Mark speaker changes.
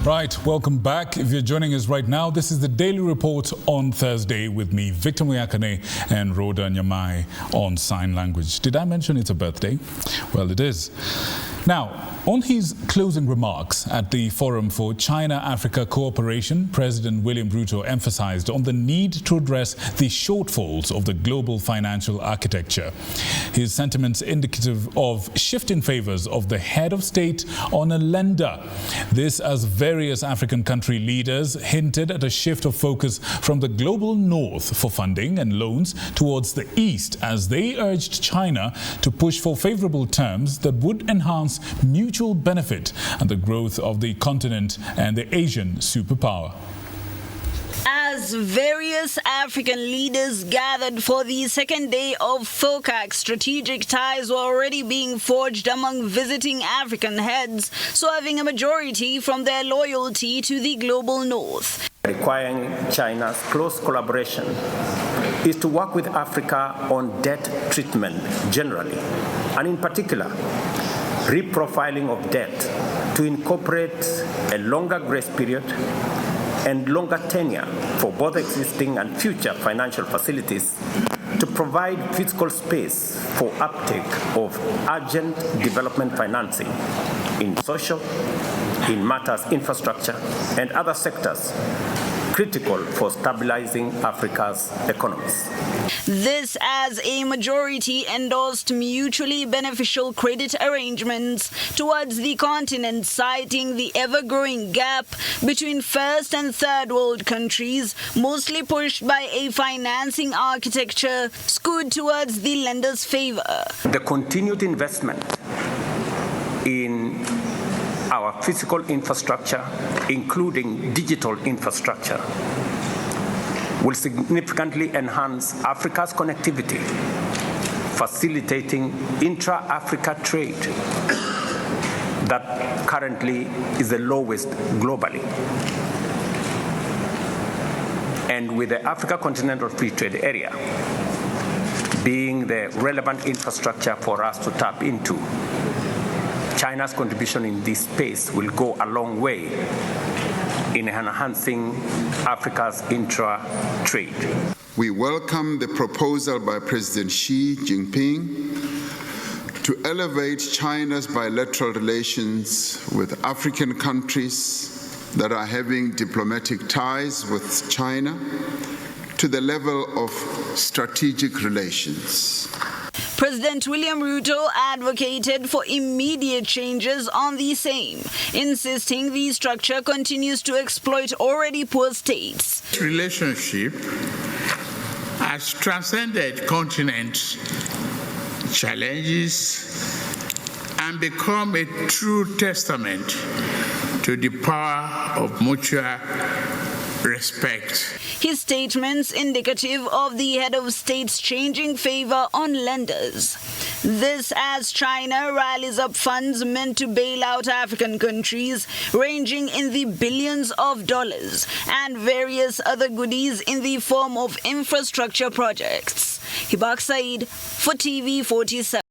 Speaker 1: Right, welcome back. If you're joining us right now, this is the Daily Report on Thursday with me, Victor Muyakane, and Rhoda Nyamai on sign language. Did I mention it's a birthday? Well, it is. Now, on his closing remarks at the Forum for China-Africa Cooperation, President William Ruto emphasized on the need to address the shortfalls of the global financial architecture. His sentiments indicative of shifting favors of the head of state on a lender. This as various African country leaders hinted at a shift of focus from the global north for funding and loans towards the east as they urged China to push for favorable terms that would enhance mutual benefit and the growth of the continent and the Asian superpower.
Speaker 2: As various African leaders gathered for the second day of FOCAC, strategic ties were already being forged among visiting African heads, swerving a majority from their loyalty to the global north.
Speaker 3: Requiring China's close collaboration is to work with Africa on debt treatment generally, and in particular, reprofiling of debt to incorporate a longer grace period and longer tenure for both existing and future financial facilities to provide fiscal space for uptake of urgent development financing in social, in matters infrastructure, and other sectors critical for stabilizing Africa's economies.
Speaker 2: This as a majority endorsed mutually beneficial credit arrangements towards the continent, citing the ever-growing gap between first and third world countries, mostly pushed by a financing architecture skewed towards the lender's favor.
Speaker 3: The continued investment in our physical infrastructure, including digital infrastructure, will significantly enhance Africa's connectivity, facilitating intra-Africa trade that currently is the lowest globally. And with the Africa Continental Free Trade Area being the relevant infrastructure for us to tap into, China's contribution in this space will go a long way in enhancing Africa's intra-trade.
Speaker 4: We welcome the proposal by President Xi Jinping to elevate China's bilateral relations with African countries that are having diplomatic ties with China to the level of strategic relations.
Speaker 2: President William Ruto advocated for immediate changes on the same, insisting the structure continues to exploit already poor states.
Speaker 5: This relationship has transcended continent challenges and become a true testament to the power of mutual respect.
Speaker 2: His statements indicative of the head of state's changing favor on lenders. This as China rallies up funds meant to bail out African countries, ranging in the billions of dollars, and various other goodies in the form of infrastructure projects. Hibak Said for TV 47.